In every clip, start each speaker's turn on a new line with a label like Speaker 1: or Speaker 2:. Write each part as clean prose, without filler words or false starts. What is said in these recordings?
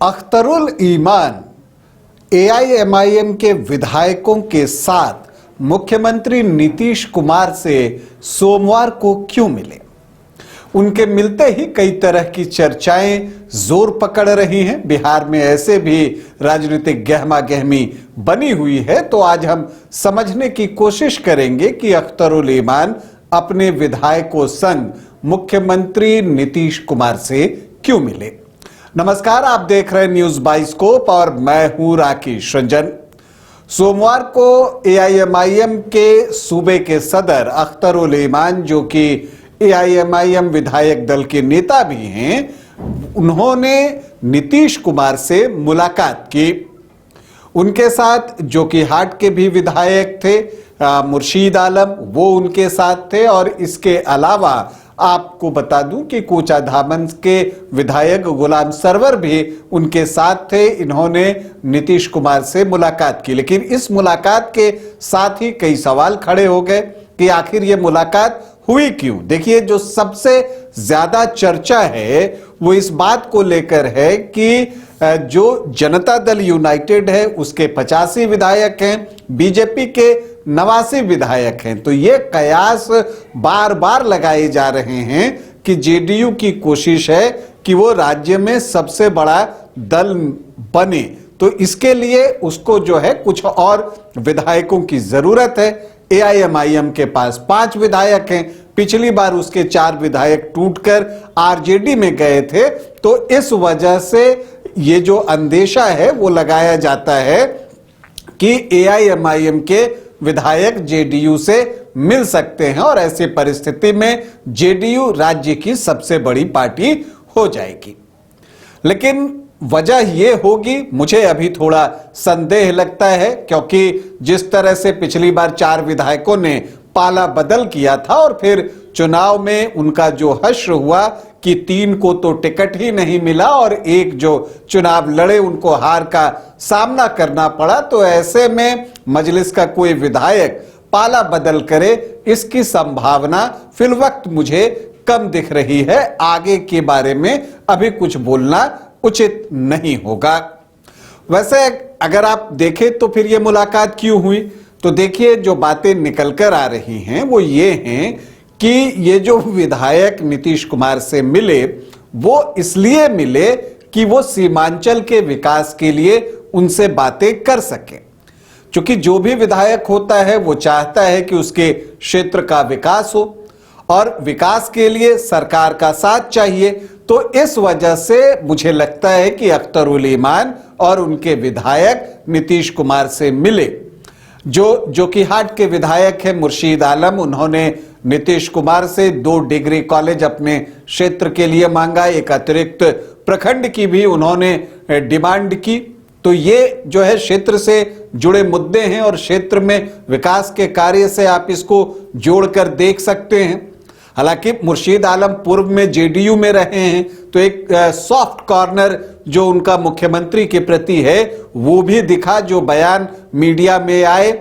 Speaker 1: अख्तरुल ईमान AIMIM के विधायकों के साथ मुख्यमंत्री नीतीश कुमार से सोमवार को क्यों मिले? उनके मिलते ही कई तरह की चर्चाएं जोर पकड़ रही हैं। बिहार में ऐसे भी राजनीतिक गहमा गहमी बनी हुई है। तो आज हम समझने की कोशिश करेंगे कि अख्तरुल ईमान अपने विधायकों संग मुख्यमंत्री नीतीश कुमार से क्यों मिले। नमस्कार, आप देख रहे हैं न्यूज बाइस्कोप और मैं हूं राकेश रंजन। सोमवार को एआईएमआईएम के सूबे के सदर अख्तरुल ईमान, जो कि एआईएमआईएम विधायक दल के नेता भी हैं, उन्होंने नीतीश कुमार से मुलाकात की। उनके साथ जोकीहाट के भी विधायक थे मुर्शीद आलम, वो उनके साथ थे। और इसके अलावा आपको बता दूं कि कोचाधामन के विधायक गुलाम सरवर भी उनके साथ थे। इन्होंने नीतीश कुमार से मुलाकात की, लेकिन इस मुलाकात के साथ ही कई सवाल खड़े हो गए कि आखिर ये मुलाकात हुई क्यों। देखिए, जो सबसे ज्यादा चर्चा है वो इस बात को लेकर है कि जो जनता दल यूनाइटेड है उसके 85 विधायक हैं, बीजेपी के 89 विधायक हैं। तो ये कयास बार बार लगाए जा रहे हैं कि जेडीयू की कोशिश है कि वो राज्य में सबसे बड़ा दल बने। तो इसके लिए उसको जो है कुछ और विधायकों की जरूरत है। एआईएमआईएम के पास 5 विधायक हैं। पिछली बार उसके 4 विधायक टूटकर आरजेडी में गए थे। तो इस वजह से ये जो अंदेशा है वो लगाया जाता है कि एआईएमआईएम के विधायक जेडीयू से मिल सकते हैं और ऐसी परिस्थिति में जेडीयू राज्य की सबसे बड़ी पार्टी हो जाएगी। लेकिन वजह यह होगी, मुझे अभी थोड़ा संदेह लगता है, क्योंकि जिस तरह से पिछली बार 4 विधायकों ने पाला बदल किया था और फिर चुनाव में उनका जो हश्र हुआ कि 3 को तो टिकट ही नहीं मिला और एक जो चुनाव लड़े उनको हार का सामना करना पड़ा। तो ऐसे में मजलिस का कोई विधायक पाला बदल करे, इसकी संभावना फिलवक्त मुझे कम दिख रही है। आगे के बारे में अभी कुछ बोलना उचित नहीं होगा। वैसे अगर आप देखें तो फिर ये मुलाकात क्यों हुई, तो देखिए जो बातें निकल कर आ रही हैं वो ये हैं कि ये जो विधायक नीतीश कुमार से मिले वो इसलिए मिले कि वो सीमांचल के विकास के लिए उनसे बातें कर सके। क्योंकि जो भी विधायक होता है वो चाहता है कि उसके क्षेत्र का विकास हो और विकास के लिए सरकार का साथ चाहिए। तो इस वजह से मुझे लगता है कि अख्तरुल ईमान और उनके विधायक नीतीश कुमार से मिले। जो जोकीहाट के विधायक है मुर्शीद आलम, उन्होंने नीतीश कुमार से 2 डिग्री कॉलेज अपने क्षेत्र के लिए मांगा, एक अतिरिक्त प्रखंड की भी उन्होंने डिमांड की। तो ये जो है क्षेत्र से जुड़े मुद्दे हैं और क्षेत्र में विकास के कार्य से आप इसको जोड़कर देख सकते हैं। हालांकि मुर्शीद आलम पूर्व में जेडीयू में रहे हैं, तो एक सॉफ्ट कॉर्नर जो उनका मुख्यमंत्री के प्रति है वो भी दिखा, जो बयान मीडिया में आए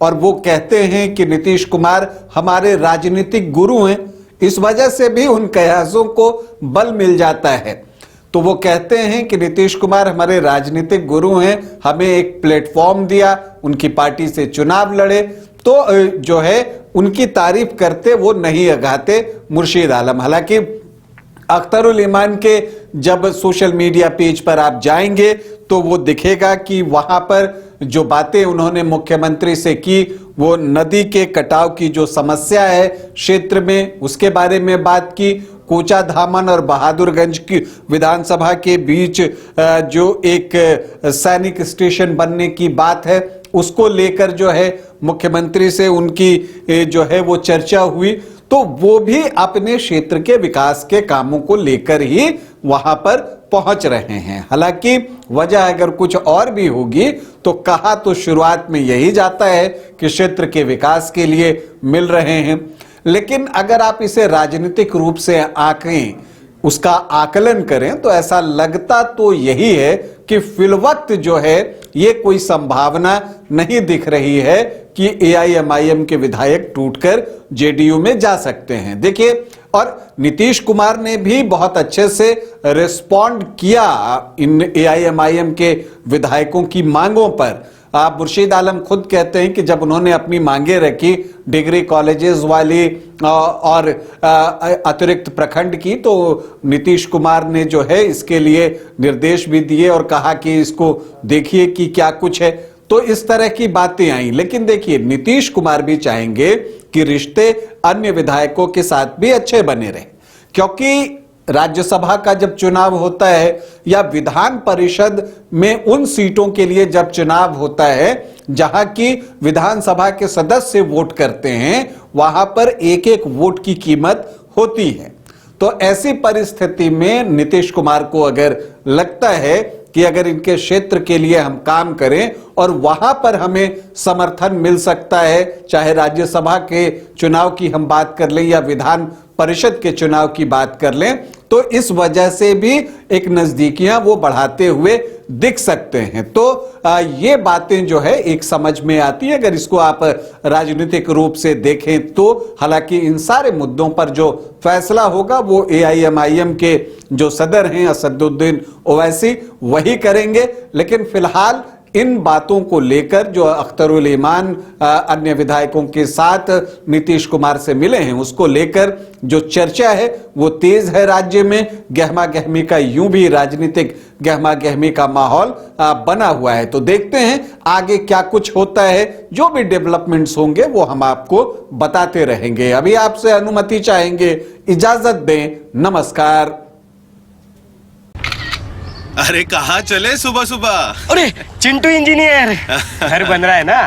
Speaker 1: और वो कहते हैं कि नीतीश कुमार हमारे राजनीतिक गुरु हैं। इस वजह से भी उन कयासों को बल मिल जाता है। तो वो कहते हैं कि नीतीश कुमार हमारे राजनीतिक गुरु हैं, हमें एक प्लेटफॉर्म दिया, उनकी पार्टी से चुनाव लड़े। तो जो है उनकी तारीफ करते वो नहीं अघाते मुर्शीद आलम। हालांकि अख्तरुल ईमान के जब सोशल मीडिया पेज पर आप जाएंगे तो वो दिखेगा कि वहां पर जो बातें उन्होंने मुख्यमंत्री से की वो नदी के कटाव की जो समस्या है क्षेत्र में उसके बारे में बात की। कोचाधामन और बहादुरगंज की विधानसभा के बीच जो एक सैनिक स्टेशन बनने की बात है उसको लेकर जो है मुख्यमंत्री से उनकी जो है वो चर्चा हुई। तो वो भी अपने क्षेत्र के विकास के कामों को लेकर ही वहां पर पहुंच रहे हैं। हालांकि वजह अगर कुछ और भी होगी तो कहा तो शुरुआत में यही जाता है कि क्षेत्र के विकास के लिए मिल रहे हैं। लेकिन अगर आप इसे राजनीतिक रूप से आंकें, उसका आकलन करें, तो ऐसा लगता तो यही है कि फिलवक्त जो है ये कोई संभावना नहीं दिख रही है कि एआईएमआईएम के विधायक टूटकर जेडीयू में जा सकते हैं। देखिए, और नीतीश कुमार ने भी बहुत अच्छे से रिस्पॉन्ड किया इन एआईएमआईएम के विधायकों की मांगों पर। मुर्शीद आलम खुद कहते हैं कि जब उन्होंने अपनी मांगे रखी डिग्री कॉलेजेस वाली और अतिरिक्त प्रखंड की, तो नीतीश कुमार ने जो है इसके लिए निर्देश भी दिए और कहा कि इसको देखिए कि क्या कुछ है। तो इस तरह की बातें आई। लेकिन देखिए, नीतीश कुमार भी चाहेंगे कि रिश्ते अन्य विधायकों के साथ भी अच्छे बने रहें, क्योंकि राज्यसभा का जब चुनाव होता है या विधान परिषद में उन सीटों के लिए जब चुनाव होता है जहां की विधानसभा के सदस्य वोट करते हैं, वहां पर एक एक वोट की कीमत होती है। तो ऐसी परिस्थिति में नीतीश कुमार को अगर लगता है कि अगर इनके क्षेत्र के लिए हम काम करें और वहां पर हमें समर्थन मिल सकता है, चाहे राज्यसभा के चुनाव की हम बात कर लें या विधान परिषद के चुनाव की बात कर लें, तो इस वजह से भी एक नजदीकियां वो बढ़ाते हुए दिख सकते हैं। तो ये बातें जो है एक समझ में आती है अगर इसको आप राजनीतिक रूप से देखें तो। हालांकि इन सारे मुद्दों पर जो फैसला होगा वो एआईएमआईएम के जो सदर हैं असदुद्दीन ओवैसी वही करेंगे। लेकिन फिलहाल इन बातों को लेकर जो अख्तरुल ईमान अन्य विधायकों के साथ नीतीश कुमार से मिले हैं, उसको लेकर जो चर्चा है वो तेज है राज्य में। गहमा गहमी का, यूं भी राजनीतिक गहमा गहमी का माहौल बना हुआ है। तो देखते हैं आगे क्या कुछ होता है। जो भी डेवलपमेंट्स होंगे वो हम आपको बताते रहेंगे। अभी आपसे अनुमति चाहेंगे, इजाजत दें, नमस्कार।
Speaker 2: अरे कहाँ चले सुबह सुबह?
Speaker 3: अरे चिंटू इंजीनियर, घर बन रहा है ना,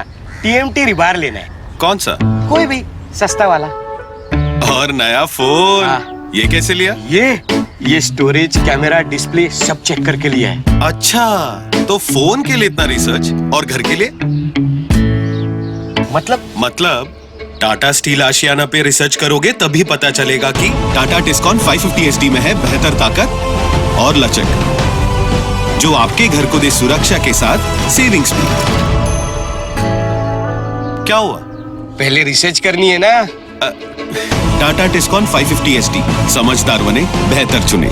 Speaker 3: टीएमटी रिबार लेना है।
Speaker 2: कौन सा?
Speaker 3: कोई भी सस्ता वाला।
Speaker 2: और नया फोन?
Speaker 3: हाँ।
Speaker 2: ये कैसे लिया?
Speaker 3: ये स्टोरेज, कैमरा, डिस्प्ले सब चेक करके लिया है।
Speaker 2: अच्छा, तो फोन के लिए इतना रिसर्च और घर के लिए? मतलब टाटा स्टील आशियाना पे रिसर्च करोगे तभी पता चलेगा कि टाटा टिस्कॉन 550 SD में है बेहतर ताकत और लचक, जो आपके घर को दे सुरक्षा के साथ सेविंग्स भी। क्या हुआ?
Speaker 3: पहले रिसर्च करनी है ना।
Speaker 2: टाटा टिस्कॉन 550 SD, समझदार बने, बेहतर चुने।